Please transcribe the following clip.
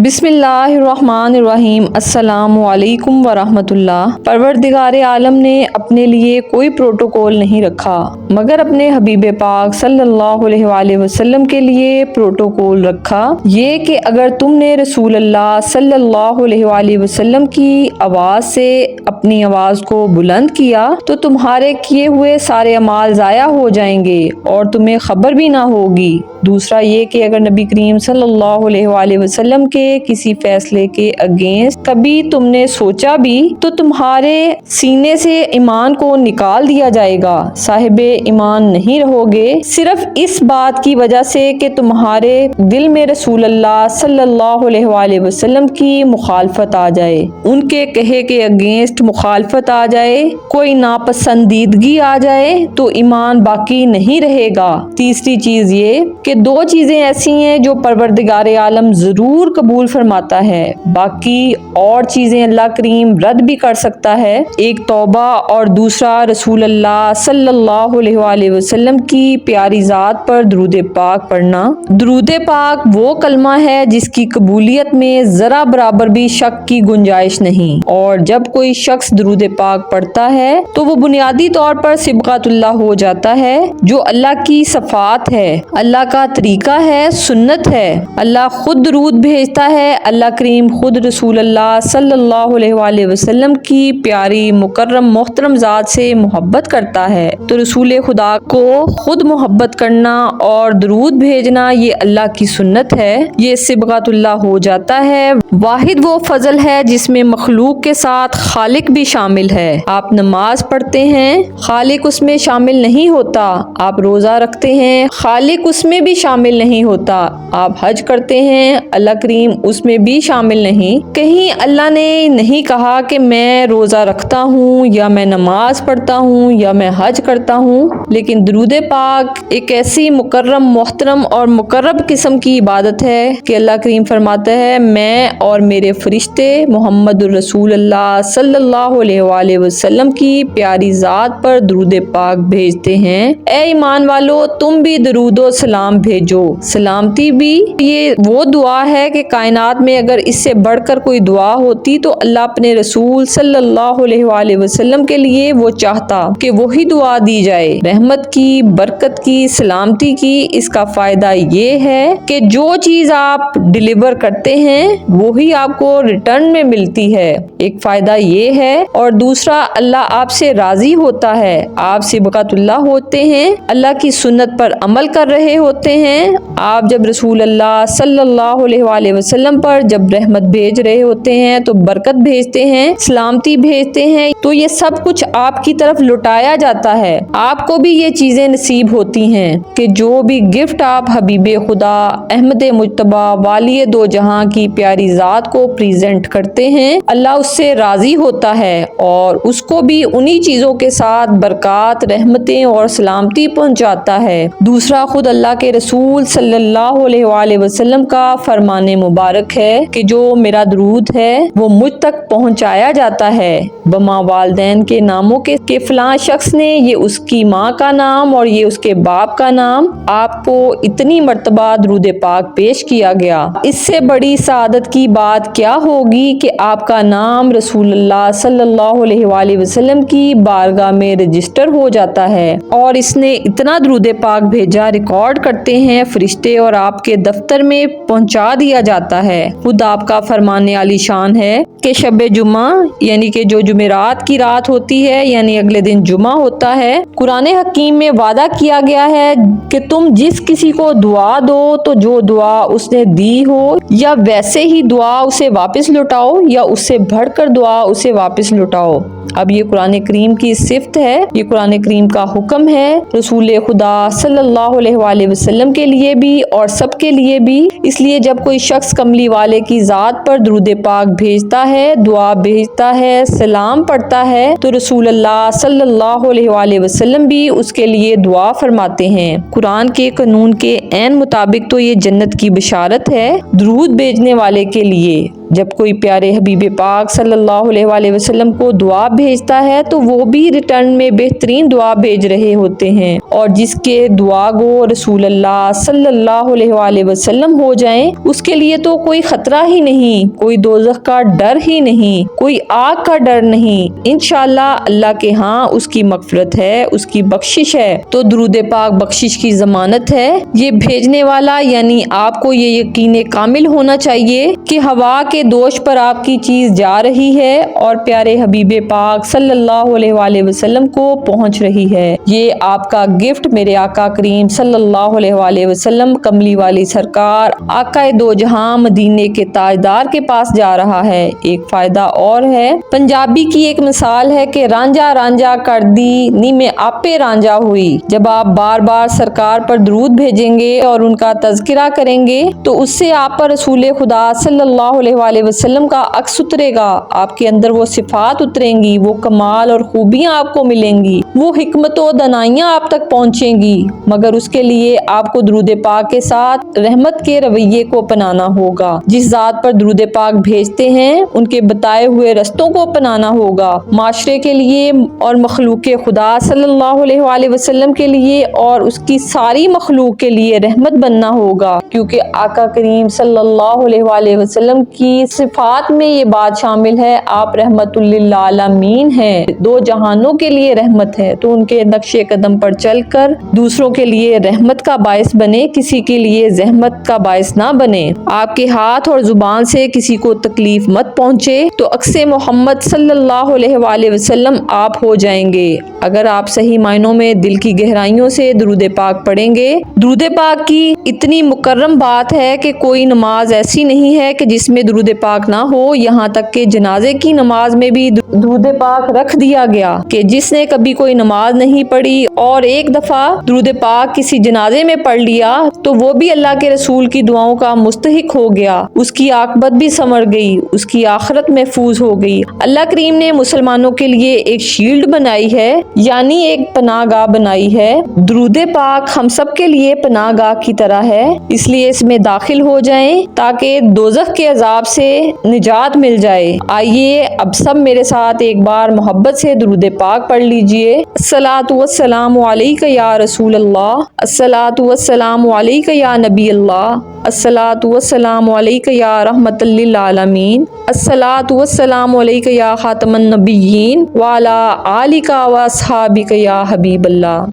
بسم اللہ الرحمن الرحیم۔ السلام علیکم ورحمۃ اللہ۔ پروردگار عالم نے اپنے لیے کوئی پروٹوکول نہیں رکھا مگر اپنے حبیب پاک صلی اللہ علیہ وآلہ وسلم کے لیے پروٹوکول رکھا، یہ کہ اگر تم نے رسول اللہ صلی اللہ علیہ وآلہ وسلم کی آواز سے اپنی آواز کو بلند کیا تو تمہارے کیے ہوئے سارے اعمال ضائع ہو جائیں گے اور تمہیں خبر بھی نہ ہوگی۔ دوسرا یہ کہ اگر نبی کریم صلی اللہ علیہ وآلہ وسلم کے کسی فیصلے کے اگینسٹ کبھی تم نے سوچا بھی تو تمہارے سینے سے ایمان کو نکال دیا جائے گا، صاحب ایمان نہیں رہو گے، صرف اس بات کی وجہ سے کہ تمہارے دل میں رسول اللہ صلی اللہ علیہ وآلہ وسلم کی مخالفت آ جائے، ان کے کہے کے اگینسٹ مخالفت آ جائے، کوئی ناپسندیدگی آ جائے تو ایمان باقی نہیں رہے گا۔ تیسری چیز یہ کہ دو چیزیں ایسی ہیں جو پروردگار عالم ضرور قبول فرماتا ہے، باقی اور چیزیں اللہ کریم رد بھی کر سکتا ہے، ایک توبہ اور دوسرا رسول اللہ صلی اللہ علیہ وآلہ وسلم کی پیاری ذات پر درود پاک پڑھنا۔ درود پاک وہ کلمہ ہے جس کی قبولیت میں ذرا برابر بھی شک کی گنجائش نہیں، اور جب کوئی شخص درود پاک پڑھتا ہے تو وہ بنیادی طور پر صبغۃ اللہ ہو جاتا ہے، جو اللہ کی صفات ہے، اللہ کا طریقہ ہے، سنت ہے۔ اللہ خود درود بھیجتا ہے، اللہ کریم خود رسول اللہ صلی اللہ علیہ وآلہ وسلم کی پیاری مکرم محترم ذات سے محبت کرتا ہے، تو رسول خدا کو خود محبت کرنا اور درود بھیجنا یہ اللہ کی سنت ہے، یہ صبغۃ اللہ ہو جاتا ہے۔ واحد وہ فضل ہے جس میں مخلوق کے ساتھ خالق بھی شامل ہے۔ آپ نماز پڑھتے ہیں، خالق اس میں شامل نہیں ہوتا، آپ روزہ رکھتے ہیں، خالق اس میں بھی شامل نہیں ہوتا، آپ حج کرتے ہیں، اللہ کریم اس میں بھی شامل نہیں۔ کہیں اللہ نے نہیں کہا کہ میں روزہ رکھتا ہوں یا میں نماز پڑھتا ہوں یا میں حج کرتا ہوں، لیکن درود پاک ایک ایسی مکرم محترم اور مقرب قسم کی عبادت ہے کہ اللہ کریم فرماتا ہے میں اور میرے فرشتے محمد الرسول اللہ صلی اللہ علیہ وآلہ وسلم کی پیاری ذات پر درود پاک بھیجتے ہیں۔ اے ایمان والو، تم بھی درود و سلام بھیجو۔ سلامتی بھی یہ وہ دعا ہے کہ کائنات میں اگر اس سے بڑھ کر کوئی دعا ہوتی تو اللہ اپنے رسول صلی اللہ علیہ وآلہ وسلم کے لیے وہ چاہتا کہ وہی دعا دی جائے، رحمت کی، برکت کی، سلامتی کی۔ اس کا فائدہ یہ ہے کہ جو چیز آپ ڈیلیور کرتے ہیں وہی آپ کو ریٹرن میں ملتی ہے، ایک فائدہ یہ ہے، اور دوسرا اللہ آپ سے راضی ہوتا ہے، آپ صبغۃ اللہ ہوتے ہیں، اللہ کی سنت پر عمل کر رہے ہوتے ہیں۔ آپ جب رسول اللہ صلی اللہ علیہ وآلہ وسلم پر جب رحمت بھیج رہے ہوتے ہیں تو برکت بھیجتے ہیں، سلامتی بھیجتے ہیں، تو یہ سب کچھ آپ کی طرف لوٹایا جاتا ہے، آپ کو بھی یہ چیزیں نصیب ہوتی ہیں کہ جو بھی گفٹ آپ حبیب خدا احمد مجتبی والی دو جہاں کی پیاری ذات کو پریزنٹ کرتے ہیں، اللہ اس سے راضی ہوتا ہے اور اس کو بھی انہی چیزوں کے ساتھ برکات، رحمتیں اور سلامتی پہنچاتا ہے۔ دوسرا خود اللہ کے رسول صلی اللہ علیہ وآلہ وسلم کا فرمان مبارک ہے کہ جو میرا درود ہے وہ مجھ تک پہنچایا جاتا ہے بما والدین کے ناموں کے کہ فلاں شخص نے، یہ اس کی ماں کا نام اور یہ اس کے باپ کا نام، آپ کو اتنی مرتبہ درود پاک پیش کیا گیا۔ اس سے بڑی سعادت کی بات کیا ہوگی کہ آپ کا نام رسول اللہ صلی اللہ علیہ وآلہ وسلم کی بارگاہ میں رجسٹر ہو جاتا ہے، اور اس نے اتنا درود پاک بھیجا، ریکارڈ کرتے ہیں فرشتے اور آپ کے دفتر میں پہنچا دیا جاتا ہے۔ خود آپ کا فرمان عالی شان ہے کہ شب جمعہ یعنی کہ جو جمعرات کی رات ہوتی ہے یعنی اگلے دن جمعہ ہوتا ہے، قرآن حکیم میں وعدہ کیا گیا ہے کہ تم جس کسی کو دعا دو تو جو دعا اس نے دی ہو یا ویسے ہی دعا اسے واپس لوٹاؤ یا اس سے بڑھ کر دعا اسے واپس لوٹاؤ۔ اب یہ قرآن کریم کی صفت ہے، یہ قرآن کریم کا حکم ہے رسول خدا صلی اللہ علیہ وآلہ وسلم کے لیے بھی اور سب کے لیے بھی۔ اس لیے جب کوئی شخص کملی والے کی ذات پر درود پاک بھیجتا ہے، دعا بھیجتا ہے، سلام پڑھتا ہے، تو رسول اللہ صلی اللہ علیہ وآلہ وسلم بھی اس کے لیے دعا فرماتے ہیں۔ قرآن کے قانون کے عین مطابق تو یہ جنت کی بشارت ہے درود بھیجنے والے کے لیے، جب کوئی پیارے حبیب پاک صلی اللہ علیہ وسلم کو دعا بھیجتا ہے تو وہ بھی ریٹرن میں بہترین دعا بھیج رہے ہوتے ہیں، اور جس کے دعا گو رسول اللہ صلی اللہ علیہ وسلم ہو جائیں اس کے لیے تو کوئی خطرہ ہی نہیں، کوئی دوزخ کا ڈر ہی نہیں، کوئی آگ کا ڈر نہیں، انشاءاللہ اللہ کے ہاں اس کی مغفرت ہے، اس کی بخشش ہے۔ تو درود پاک بخشش کی ضمانت ہے۔ یہ بھیجنے والا یعنی آپ کو یہ یقین کامل ہونا چاہیے کہ ہوا کے دوش پر آپ کی چیز جا رہی ہے اور پیارے حبیب پاک صلی اللہ علیہ وسلم کو پہنچ رہی ہے۔ یہ آپ کا گفٹ میرے آقا کریم صلی اللہ علیہ وسلم کملی والی سرکار آقا دو جہاں مدینے کے تاجدار کے پاس جا رہا ہے۔ ایک فائدہ اور ہے، پنجابی کی ایک مثال ہے کہ رانجھا رانجھا کر دی نی میں آپے رانجھا ہوئی۔ جب آپ بار بار سرکار پر درود بھیجیں گے اور ان کا تذکرہ کریں گے تو اس سے آپ پر رسول خدا صلی اللہ علیہ وسلم کا عکس اترے گا، آپ کے اندر وہ صفات اتریں گی، وہ کمال اور خوبیاں آپ کو ملیں گی، وہ حکمت و دانائیاں آپ تک پہنچیں گی، مگر اس کے لیے آپ کو درود پاک کے ساتھ رحمت کے رویے کو اپنانا ہوگا۔ جس ذات پر درود پاک بھیجتے ہیں ان کے بتائے ہوئے رستوں کو اپنانا ہوگا، معاشرے کے لیے اور مخلوق خدا صلی اللہ علیہ وسلم کے لیے اور اس کی ساری مخلوق کے لیے رحمت بننا ہوگا، کیونکہ آقا کریم صلی اللہ علیہ وسلم کی صفات میں یہ بات شامل ہے، آپ رحمت للعالمین ہیں، دو جہانوں کے لیے رحمت ہے، تو ان کے نقش قدم پر چل کر دوسروں کے لیے رحمت کا باعث بنے، کسی کے لیے زحمت کا باعث نہ بنے۔ آپ کے ہاتھ اور زبان سے کسی کو تکلیف مت پہنچے تو عکس محمد صلی اللہ علیہ وسلم آپ ہو جائیں گے، اگر آپ صحیح معنوں میں دل کی گہرائیوں سے درود پاک پڑھیں گے۔ درود پاک کی اتنی مکرم بات ہے کہ کوئی نماز ایسی نہیں ہے کہ جس میں درود پاک نہ ہو، یہاں تک کہ جنازے کی نماز میں بھی درود پاک رکھ دیا گیا کہ جس نے کبھی کوئی نماز نہیں پڑھی اور ایک دفعہ درود پاک کسی جنازے میں پڑھ لیا تو وہ بھی اللہ کے رسول کی دعاؤں کا مستحق ہو گیا، اس کی عاقبت بھی سنور گئی، اس کی آخرت محفوظ ہو گئی۔ اللہ کریم نے مسلمانوں کے لیے ایک شیلڈ بنائی ہے، یعنی ایک پناہ گاہ بنائی ہے۔ درود پاک ہم سب کے لیے پناہ گاہ کی طرح ہے، اس لیے اس میں داخل ہو جائیں تاکہ دوزخ کے عذاب سے نجات مل جائے۔ آئیے اب سب میرے ساتھ ایک بار محبت سے درود پاک پڑھ لیجئے۔ الصلاۃ والسلام علیک یا رسول اللہ، الصلاۃ والسلام علیک یا نبی اللہ، الصلاۃ والسلام علیک یا رحمت للعالمین، الصلاۃ والسلام علیک یا خاتم النبیین وعلی آلک و اصحابک یا حبیب اللہ۔